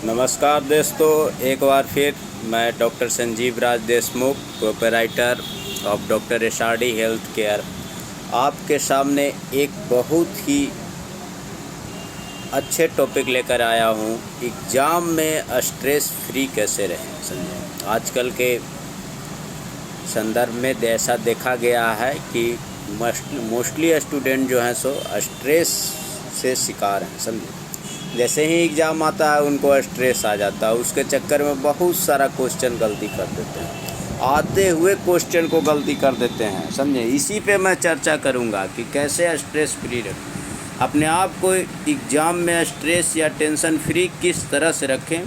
नमस्कार दोस्तों, एक बार फिर मैं doctor Sanjeev Raj Deshmukh, proprietor of doctor SRD health care, आपके सामने एक बहुत ही अच्छे टॉपिक लेकर आया हूँ। एग्ज़ाम में स्ट्रेस फ्री कैसे रहें। समझें, आजकल के संदर्भ में ऐसा देखा गया है कि मोस्टली स्टूडेंट जो हैं सो स्ट्रेस से शिकार हैं। समझें, जैसे ही एग्ज़ाम आता है उनको स्ट्रेस आ जाता है, उसके चक्कर में बहुत सारा क्वेश्चन गलती कर देते हैं, आते हुए क्वेश्चन को गलती कर देते हैं। समझे, इसी पे मैं चर्चा करूँगा कि कैसे स्ट्रेस फ्री रखें, अपने आप को एग्ज़ाम में स्ट्रेस या टेंशन फ्री किस तरह से रखें,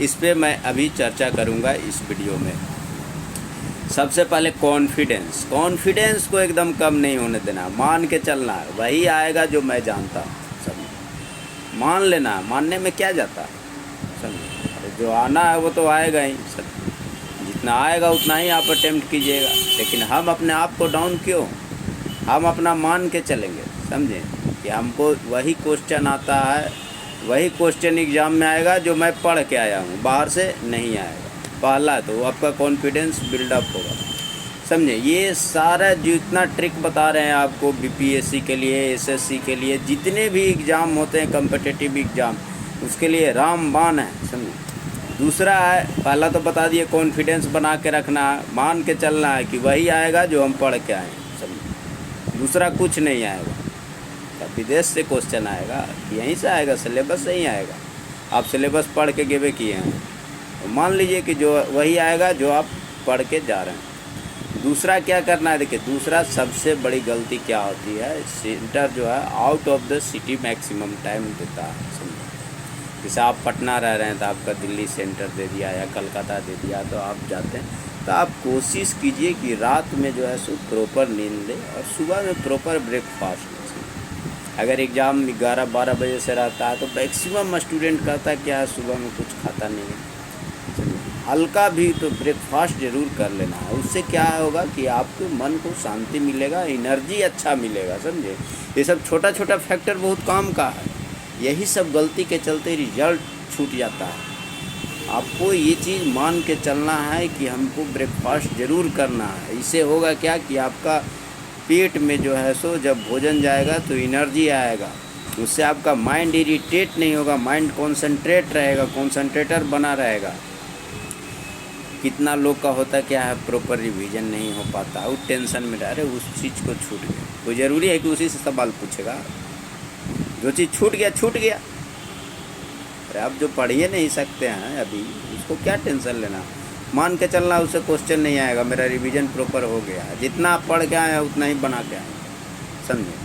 इस पे मैं अभी चर्चा करूँगा इस वीडियो में। सबसे पहले कॉन्फिडेंस को एकदम कम नहीं होने देना, मान के चलना है, वही आएगा जो मैं जानता हूँ। मान लेना, मानने में क्या जाता है। समझे, जो आना है वो तो आएगा ही। जितना आएगा उतना ही आप अटेम्प्ट कीजिएगा, लेकिन हम अपने आप को डाउन क्यों, हम अपना मान के चलेंगे। समझें कि हमको वही क्वेश्चन आता है, वही क्वेश्चन एग्ज़ाम में आएगा जो मैं पढ़ के आया हूँ, बाहर से नहीं आएगा। पहला तो आपका कॉन्फिडेंस बिल्डअप होगा। समझे, ये सारा जितना ट्रिक बता रहे हैं आपको बीपीएससी के लिए, एसएससी के लिए, जितने भी एग्ज़ाम होते हैं कम्पिटिटिव एग्ज़ाम, उसके लिए रामबाण है। समझे, दूसरा है, पहला तो बता दिए कॉन्फिडेंस बना के रखना है, मान के चलना है कि वही आएगा जो हम पढ़ के आए हैं। समझे, दूसरा कुछ नहीं आएगा। विदेश से क्वेश्चन आएगा, यहीं से आएगा, सिलेबस से ही आएगा। आप सिलेबस पढ़ के गिवे किए हैं तो मान लीजिए कि जो वही आएगा जो आप पढ़ के जा रहे हैं। दूसरा क्या करना है, देखिए दूसरा सबसे बड़ी गलती क्या होती है, सेंटर जो है out of the city maximum time देता है। समझो, जैसे आप पटना रह रहे हैं तो आपका दिल्ली सेंटर दे दिया या कलकत्ता दे दिया, तो आप जाते हैं, तो आप कोशिश कीजिए कि रात में जो है सो प्रॉपर नींद लें और सुबह में प्रॉपर ब्रेकफास्ट लें। अगर एग्ज़ाम 11-12 बजे से रहता है तो मैक्सिमम स्टूडेंट कहता है क्या है, सुबह में कुछ खाता नहीं है। हल्का भी तो ब्रेकफास्ट ज़रूर कर लेना है। उससे क्या होगा कि आपके मन को शांति मिलेगा, एनर्जी अच्छा मिलेगा। समझे, ये सब छोटा छोटा फैक्टर बहुत काम का है, यही सब गलती के चलते रिजल्ट छूट जाता है। आपको ये चीज़ मान के चलना है कि हमको ब्रेकफास्ट ज़रूर करना है। इससे होगा क्या कि आपका पेट में जो है सो जब भोजन जाएगा तो एनर्जी आएगा, उससे आपका माइंड इरिटेट नहीं होगा, माइंड कॉन्सेंट्रेट रहेगा, कॉन्सेंट्रेटर बना रहेगा। कितना लोग का होता क्या है, प्रॉपर रिवीजन नहीं हो पाता, वो टेंशन में रह रहे, उस चीज़ को छूट गया। कोई ज़रूरी है कि उसी से सवाल पूछेगा, जो चीज़ छूट गया छूट गया। अरे आप जो पढ़ ही नहीं सकते हैं अभी, उसको क्या टेंशन लेना, मान के चलना उससे क्वेश्चन नहीं आएगा, मेरा रिवीजन प्रॉपर हो गया, जितना आप पढ़ के आए उतना ही बना के आए। समझे,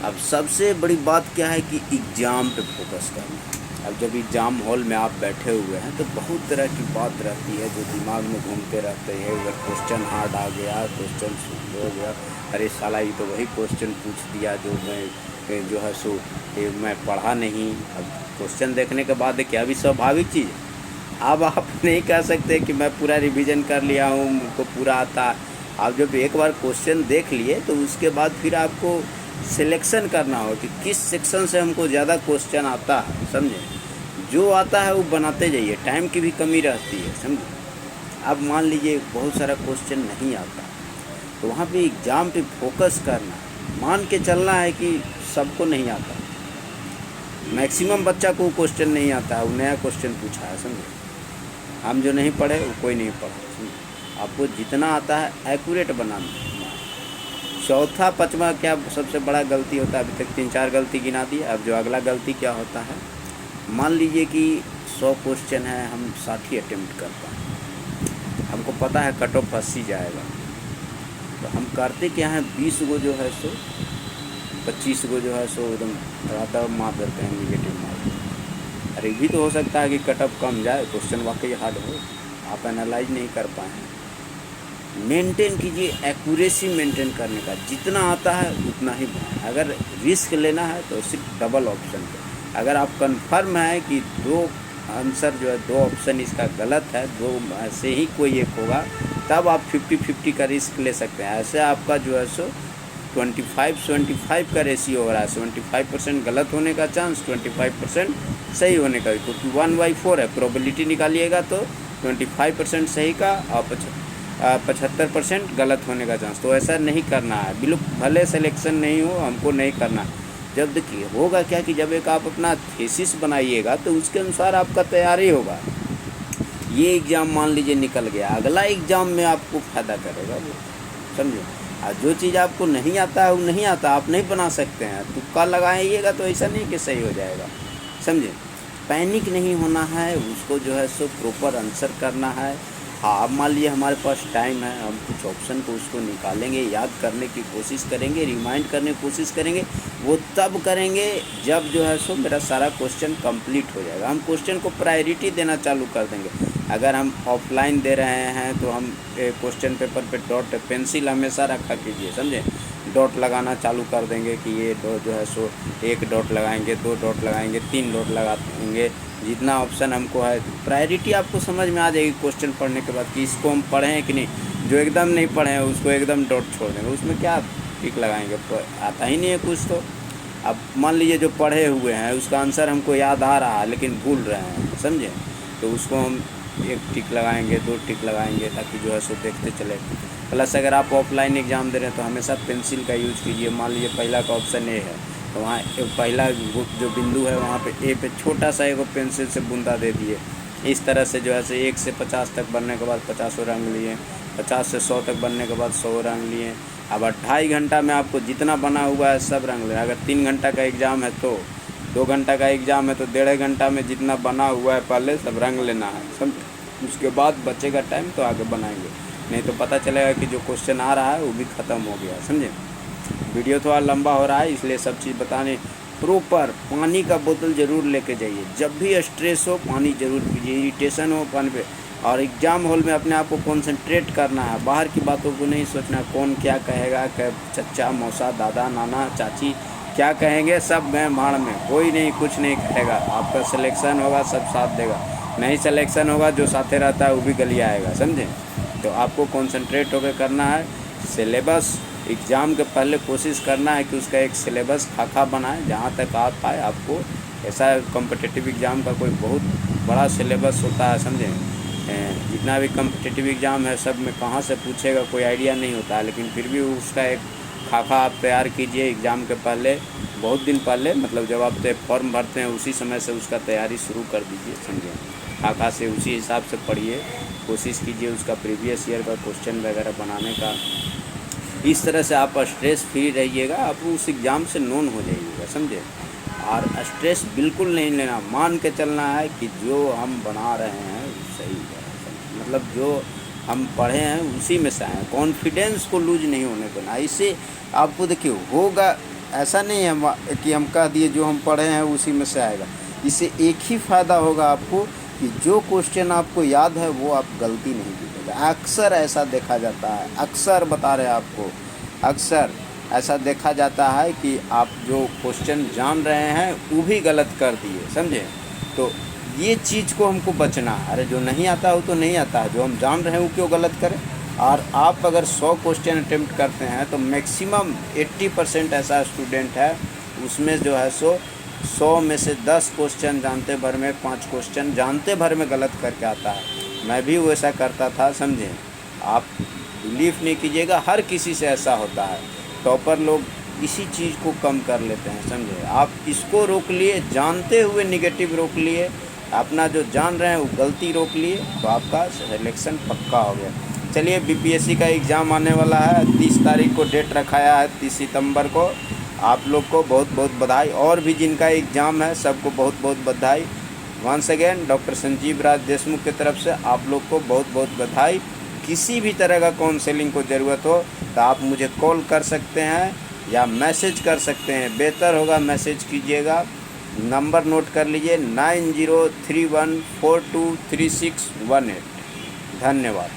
अब सबसे बड़ी बात क्या है कि एग्ज़ाम पे फोकस करना। अब जब एग्ज़ाम हॉल में आप बैठे हुए हैं तो बहुत तरह की बात रहती है जो दिमाग में घूमते रहते हैं। अगर क्वेश्चन हार्ड आ गया, क्वेश्चन हो गया, अरे साला ये तो वही क्वेश्चन पूछ दिया जो मैं जो है सो मैं पढ़ा नहीं। अब क्वेश्चन देखने के बाद क्या भी स्वाभाविक चीज़ है। अब आप नहीं कह सकते कि मैं पूरा रिवीजन कर लिया हूँ, मुझको पूरा आता। आप जब एक बार क्वेश्चन देख लिए तो उसके बाद फिर आपको सिलेक्शन करना हो कि किस सेक्शन से हमको ज़्यादा क्वेश्चन आता है। समझे, जो आता है वो बनाते जाइए, टाइम की भी कमी रहती है। समझे, अब मान लीजिए बहुत सारा क्वेश्चन नहीं आता तो वहाँ पे एग्ज़ाम पे फोकस करना, मान के चलना है कि सबको नहीं आता, मैक्सिमम बच्चा को क्वेश्चन नहीं आता है, वो नया क्वेश्चन पूछा है। समझे, हम जो नहीं पढ़े वो कोई नहीं पढ़ा। समझे, आपको जितना आता है एक्यूरेट बनाना। चौथा पाँचवा क्या सबसे बड़ा गलती होता है, अभी तक 3-4 गलती गिना दी। अब जो अगला गलती क्या होता है, मान लीजिए कि 100 क्वेश्चन है, हम 60 अटेम्प्ट कर पाए, हमको पता है कट ऑफ 80 जाएगा, तो हम करते क्या है, 20 को जो है सो 25 को जो है सो एकदम ज़्यादा मार देते हैं, निगेटिव मार्क। अरे भी तो हो सकता है कि कट ऑफ कम जाए, क्वेश्चन वाकई हार्ड हो, आप एनालाइज नहीं कर पाए हैं। मेंटेन कीजिए, एक्यूरेसी मेंटेन करने का, जितना आता है उतना ही बनाएं। अगर रिस्क लेना है तो सिर्फ डबल ऑप्शन पे, अगर आप कंफर्म है कि 2 आंसर जो है, 2 ऑप्शन इसका गलत है, 2 से ही कोई एक होगा, तब आप 50-50 का रिस्क ले सकते हैं। ऐसे आपका जो है सो 25-75 का रेशियो हो रहा है। 75% गलत होने का चांस, 25% सही होने का, क्योंकि 1/4 है। प्रोबेबिलिटी निकालिएगा तो 25% सही का और 75% गलत होने का चांस। तो ऐसा नहीं करना है, बिल्कुल भले सिलेक्शन नहीं हो, हमको नहीं करना। जब देखिए होगा क्या कि जब एक आप अपना थीसिस बनाइएगा तो उसके अनुसार आपका तैयारी होगा। ये एग्ज़ाम मान लीजिए निकल गया, अगला एग्ज़ाम में आपको फ़ायदा करेगा वो, समझे। और जो चीज़ आपको नहीं आता है वो नहीं आता, आप नहीं बना सकते हैं, तुक्का लगाइएगा तो ऐसा नहीं कि सही हो जाएगा, समझे। पैनिक नहीं होना है, उसको जो है सो प्रॉपर आंसर करना है। हाँ, अब मान लीजिए हमारे पास टाइम है, हम कुछ ऑप्शन को उसको निकालेंगे, याद करने की कोशिश करेंगे, रिमाइंड करने की कोशिश करेंगे। वो तब करेंगे जब जो है सो मेरा सारा क्वेश्चन कंप्लीट हो जाएगा। हम क्वेश्चन को प्रायोरिटी देना चालू कर देंगे। अगर हम ऑफलाइन दे रहे हैं तो हम क्वेश्चन पेपर पे डॉट पेंसिल हमेशा रखा कीजिए, समझे। डॉट लगाना चालू कर देंगे कि ये डॉट जो है सो 1 डॉट लगाएंगे, 2 डॉट लगाएंगे, 3 डॉट लगाएंगे, जितना ऑप्शन हमको है। प्रायोरिटी आपको समझ में आ जाएगी क्वेश्चन पढ़ने के बाद कि इसको हम पढ़े हैं कि नहीं। जो एकदम नहीं पढ़े हैं उसको एकदम डॉट छोड़ देंगे, उसमें क्या टिक लगाएंगे, आता ही नहीं है कुछ। तो अब मान लीजिए जो पढ़े हुए हैं उसका आंसर हमको याद आ रहा है लेकिन भूल रहे हैं, समझे, तो उसको हम 1 टिक लगाएंगे, 2 टिक लगाएंगे, ताकि जो है सो देखते चले। प्लस अगर आप ऑफलाइन एग्ज़ाम दे रहे हैं तो हमेशा पेंसिल का यूज़ कीजिए। मान लीजिए पहला का ऑप्शन ए है तो वहाँ पहला जो बिंदु है वहाँ पे ए पे छोटा सा एक पेंसिल से बूंदा दे दिए। इस तरह से जो है सो 1 से 50 तक बनने के बाद 50 रंग लिए, 50 से 100 तक बनने के बाद 100 रंग लिए। अब 2.5 घंटा में आपको जितना बना हुआ है सब रंग लेना। अगर 3 घंटा का एग्ज़ाम है तो 2 घंटा का एग्ज़ाम है तो 1.5 घंटा में जितना बना हुआ है पहले सब रंग लेना है, समझे। उसके बाद बचेगा टाइम तो आगे बनाएंगे, नहीं तो पता चलेगा कि जो क्वेश्चन आ रहा है वो भी ख़त्म हो गया, समझे। वीडियो थोड़ा लंबा हो रहा है इसलिए सब चीज़ बताने। प्रॉपर पानी का बोतल ज़रूर लेके जाइए, जब भी स्ट्रेस हो पानी ज़रूर पीजिए, इरिटेशन हो पानी पे। और एग्ज़ाम हॉल में अपने आप को कॉन्सेंट्रेट करना है, बाहर की बातों को नहीं सोचना, कौन क्या कहेगा, चचा मौसा दादा नाना चाची क्या कहेंगे, सब मैं भाड़ में, कोई नहीं कुछ नहीं कहेगा। आपका सिलेक्शन होगा सब साथ देगा, नहीं सिलेक्शन होगा जो साथे रहता है वो भी गली आएगा, समझे। तो आपको कॉन्सेंट्रेट होकर करना है। सिलेबस एग्ज़ाम के पहले कोशिश करना है कि उसका एक सिलेबस खाका बनाए, जहाँ तक आ पाए आपको। ऐसा कॉम्पिटिटिव एग्ज़ाम का कोई बहुत बड़ा सिलेबस होता है, समझे। जितना भी कॉम्पिटिटिव एग्ज़ाम है सब में कहाँ से पूछेगा कोई आइडिया नहीं होता है, लेकिन फिर भी उसका एक खाका आप तैयार कीजिए एग्ज़ाम के पहले, बहुत दिन पहले, मतलब जब आप फॉर्म भरते हैं उसी समय से उसका तैयारी शुरू कर दीजिए, समझे। खाका से उसी हिसाब से पढ़िए, कोशिश कीजिए उसका प्रीवियस ईयर का क्वेश्चन वगैरह बनाने का। इस तरह से आप स्ट्रेस फ्री रहिएगा, आप उस एग्ज़ाम से नोन हो जाइएगा, समझे। और स्ट्रेस बिल्कुल नहीं लेना, मान के चलना है कि जो हम बना रहे हैं सही है, मतलब जो हम पढ़े हैं उसी में से आए। कॉन्फिडेंस को लूज नहीं होने देना। इससे आपको देखिए होगा, ऐसा नहीं है कि हम कह दिए जो हम पढ़े हैं उसी में से आएगा। इससे एक ही फ़ायदा होगा आपको कि जो क्वेश्चन आपको याद है वो आप गलती नहीं कीजिएगा। अक्सर ऐसा देखा जाता है, अक्सर बता रहे हैं आपको, अक्सर ऐसा देखा जाता है कि आप जो क्वेश्चन जान रहे हैं वो भी गलत कर दिए, समझे। तो ये चीज़ को हमको बचना है। अरे जो नहीं आता हो तो नहीं आता है, जो हम जान रहे हैं वो क्यों गलत करें। और आप अगर 100 क्वेश्चन अटेम्प्ट करते हैं तो मैक्सिमम 80% ऐसा स्टूडेंट है उसमें जो है 100 में से 10 क्वेश्चन जानते भर में, 5 क्वेश्चन जानते भर में गलत करके आता है। मैं भी वैसा करता था, समझे। आप बिलीव नहीं कीजिएगा, हर किसी से ऐसा होता है। टॉपर लोग इसी चीज़ को कम कर लेते हैं, समझे। आप इसको रोक लिए, जानते हुए निगेटिव रोक लिए, अपना जो जान रहे हैं वो गलती रोक लिए, तो आपका सिलेक्शन पक्का हो गया। चलिए, बीपीएससी का एग्ज़ाम आने वाला है, 30 तारीख को डेट रखाया है, 30 सितंबर को। आप लोग को बहुत बहुत बधाई, और भी जिनका एग्ज़ाम है सबको बहुत बहुत बधाई। वंस अगेन डॉक्टर संजीव राज देशमुख की तरफ से आप लोग को बहुत बहुत बधाई। किसी भी तरह का काउंसलिंग को ज़रूरत हो तो आप मुझे कॉल कर सकते हैं या मैसेज कर सकते हैं। बेहतर होगा मैसेज कीजिएगा। नंबर नोट कर लीजिए 9031423618। धन्यवाद।